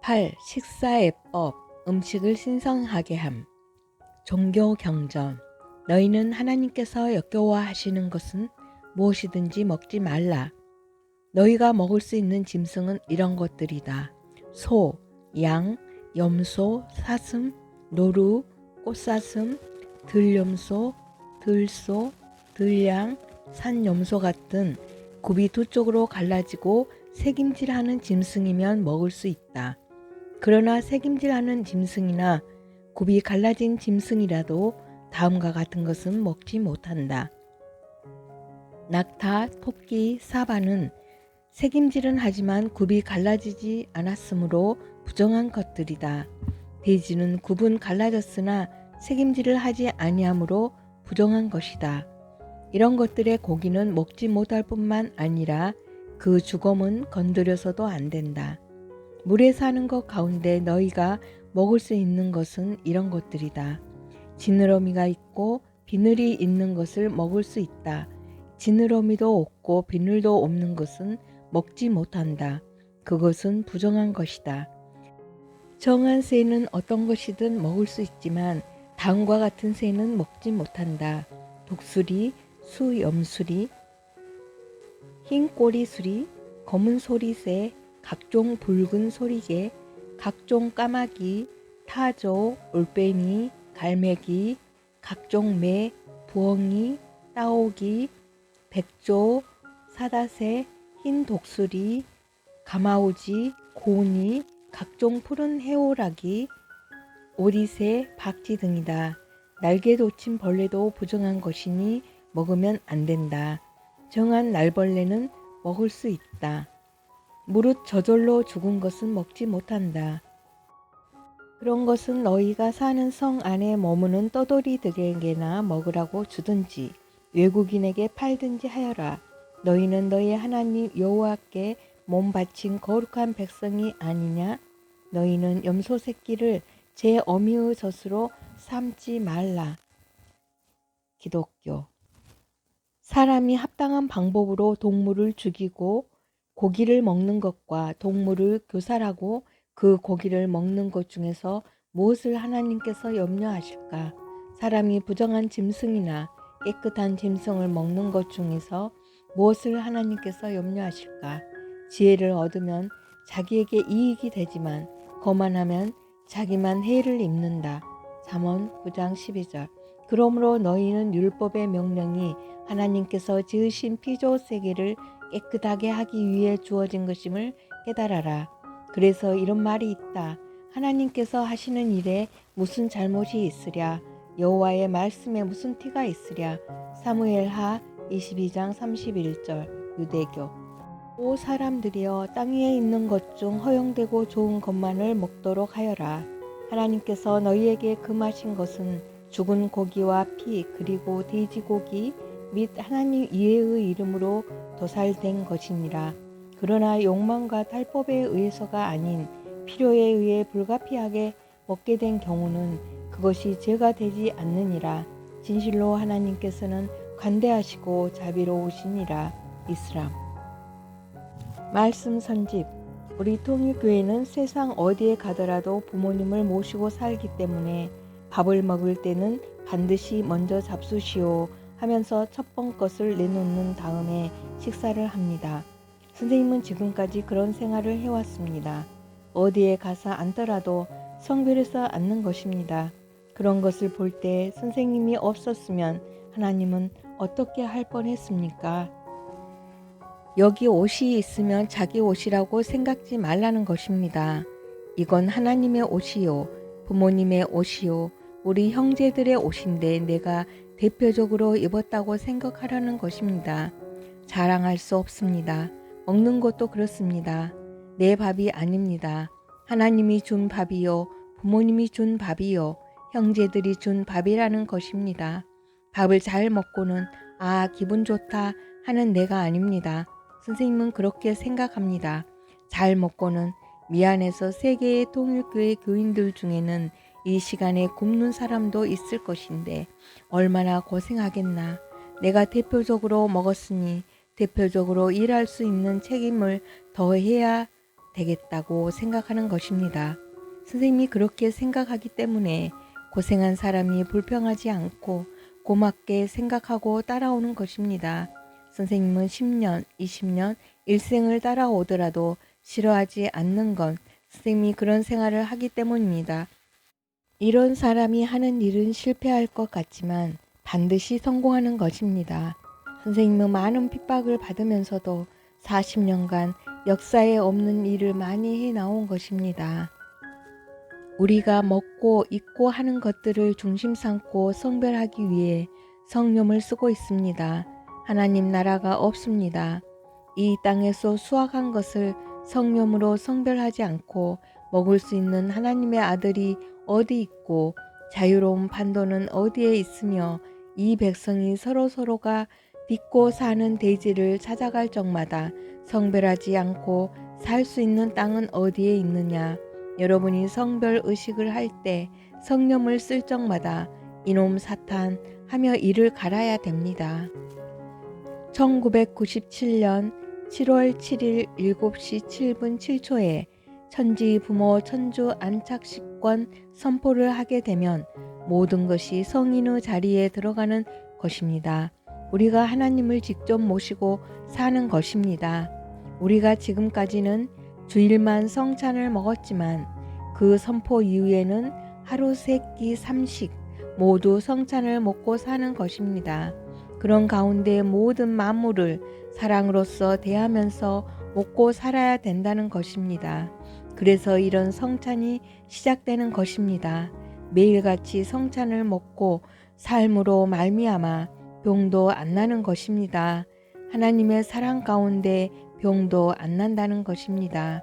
8. 식사예법, 음식을 신성하게 함. 종교 경전. 너희는 하나님께서 역겨워하시는 것은 무엇이든지 먹지 말라. 너희가 먹을 수 있는 짐승은 이런 것들이다. 소, 양, 염소, 사슴, 노루, 꽃사슴, 들염소, 들소, 들양, 산염소 같은 굽이 두 쪽으로 갈라지고 새김질하는 짐승이면 먹을 수 있다. 그러나 새김질하는 짐승이나 굽이 갈라진 짐승이라도 다음과 같은 것은 먹지 못한다. 낙타, 토끼, 사바는 새김질은 하지만 굽이 갈라지지 않았으므로 부정한 것들이다. 돼지는 굽은 갈라졌으나 새김질을 하지 아니하므로 부정한 것이다. 이런 것들의 고기는 먹지 못할 뿐만 아니라 그 주검은 건드려서도 안 된다. 물에 사는 것 가운데 너희가 먹을 수 있는 것은 이런 것들이다. 지느러미가 있고 비늘이 있는 것을 먹을 수 있다. 지느러미도 없고 비늘도 없는 것은 먹지 못한다. 그것은 부정한 것이다. 정한 새는 어떤 것이든 먹을 수 있지만 다음과 같은 새는 먹지 못한다. 독수리, 수염수리, 흰 꼬리수리, 검은 소리새, 각종 붉은 소리개, 각종 까마귀, 타조, 올빼미, 갈매기, 각종 매, 부엉이, 따오기, 백조, 사다새, 흰 독수리, 가마우지, 고니, 각종 푸른 해오라기, 오리새, 박쥐 등이다. 날개 돋친 벌레도 부정한 것이니 먹으면 안 된다. 정한 날벌레는 먹을 수 있다. 무릇 저절로 죽은 것은 먹지 못한다. 그런 것은 너희가 사는 성 안에 머무는 떠돌이들에게나 먹으라고 주든지 외국인에게 팔든지 하여라. 너희는 너희 하나님 여호와께 몸 바친 거룩한 백성이 아니냐? 너희는 염소 새끼를 제 어미의 젖으로 삼지 말라. 기독교. 사람이 합당한 방법으로 동물을 죽이고 고기를 먹는 것과 동물을 교살하고 그 고기를 먹는 것 중에서 무엇을 하나님께서 염려하실까? 사람이 부정한 짐승이나 깨끗한 짐승을 먹는 것 중에서 무엇을 하나님께서 염려하실까? 지혜를 얻으면 자기에게 이익이 되지만 거만하면 자기만 해를 입는다. 잠언 9장 12절. 그러므로 너희는 율법의 명령이 하나님께서 지으신 피조 세계를 깨끗하게 하기 위해 주어진 것임을 깨달아라. 그래서 이런 말이 있다. 하나님께서 하시는 일에 무슨 잘못이 있으랴? 여호와의 말씀에 무슨 티가 있으랴? 사무엘하 22장 31절. 유대교. 오 사람들이여, 땅 위에 있는 것 중 허용되고 좋은 것만을 먹도록 하여라. 하나님께서 너희에게 금하신 것은 죽은 고기와 피 그리고 돼지고기 및 하나님 이외의 이름으로 도살된 것이니라. 그러나 욕망과 탈법에 의해서가 아닌 필요에 의해 불가피하게 먹게 된 경우는 그것이 죄가 되지 않느니라. 진실로 하나님께서는 관대하시고 자비로우시니라. 이슬람. 말씀 선집. 우리 통일교회는 세상 어디에 가더라도 부모님을 모시고 살기 때문에 밥을 먹을 때는 반드시 먼저 잡수시오 하면서 첫 번 것을 내놓는 다음에 식사를 합니다. 선생님은 지금까지 그런 생활을 해왔습니다. 어디에 가서 앉더라도 성별에서 앉는 것입니다. 그런 것을 볼 때 선생님이 없었으면 하나님은 어떻게 할 뻔했습니까? 여기 옷이 있으면 자기 옷이라고 생각지 말라는 것입니다. 이건 하나님의 옷이요, 부모님의 옷이요, 우리 형제들의 옷인데 내가 대표적으로 입었다고 생각하라는 것입니다. 자랑할 수 없습니다. 먹는 것도 그렇습니다. 내 밥이 아닙니다. 하나님이 준 밥이요, 부모님이 준 밥이요, 형제들이 준 밥이라는 것입니다. 밥을 잘 먹고는 아 기분 좋다 하는 내가 아닙니다. 선생님은 그렇게 생각합니다. 잘 먹고는 미안해서 세계의 통일교회 교인들 중에는 이 시간에 굶는 사람도 있을 것인데 얼마나 고생하겠나. 내가 대표적으로 먹었으니 대표적으로 일할 수 있는 책임을 더해야 되겠다고 생각하는 것입니다. 선생님이 그렇게 생각하기 때문에 고생한 사람이 불평하지 않고 고맙게 생각하고 따라오는 것입니다. 선생님은 10년, 20년, 일생을 따라오더라도 싫어하지 않는 건 선생님이 그런 생활을 하기 때문입니다. 이런 사람이 하는 일은 실패할 것 같지만 반드시 성공하는 것입니다. 선생님은 많은 핍박을 받으면서도 40년간 역사에 없는 일을 많이 해나온 것입니다. 우리가 먹고 입고 하는 것들을 중심 삼고 성별하기 위해 성령을 쓰고 있습니다. 하나님 나라가 없습니다. 이 땅에서 수확한 것을 성령으로 성별하지 않고 먹을 수 있는 하나님의 아들이 어디 있고 자유로운 판도는 어디에 있으며 이 백성이 서로서로가 빚고 사는 대지를 찾아갈 적마다 성별하지 않고 살 수 있는 땅은 어디에 있느냐. 여러분이 성별 의식을 할 때 성령을 쓸 적마다 이놈 사탄 하며 이를 갈아야 됩니다. 1997년 7월 7일 7시 7분 7초에 천지 부모 천주 안착식권 선포를 하게 되면 모든 것이 성인의 자리에 들어가는 것입니다. 우리가 하나님을 직접 모시고 사는 것입니다. 우리가 지금까지는 주일만 성찬을 먹었지만 그 선포 이후에는 하루 3끼 3식 모두 성찬을 먹고 사는 것입니다. 그런 가운데 모든 만물을 사랑으로서 대하면서 먹고 살아야 된다는 것입니다. 그래서 이런 성찬이 시작되는 것입니다. 매일같이 성찬을 먹고 삶으로 말미암아 병도 안 나는 것입니다. 하나님의 사랑 가운데 병도 안 난다는 것입니다.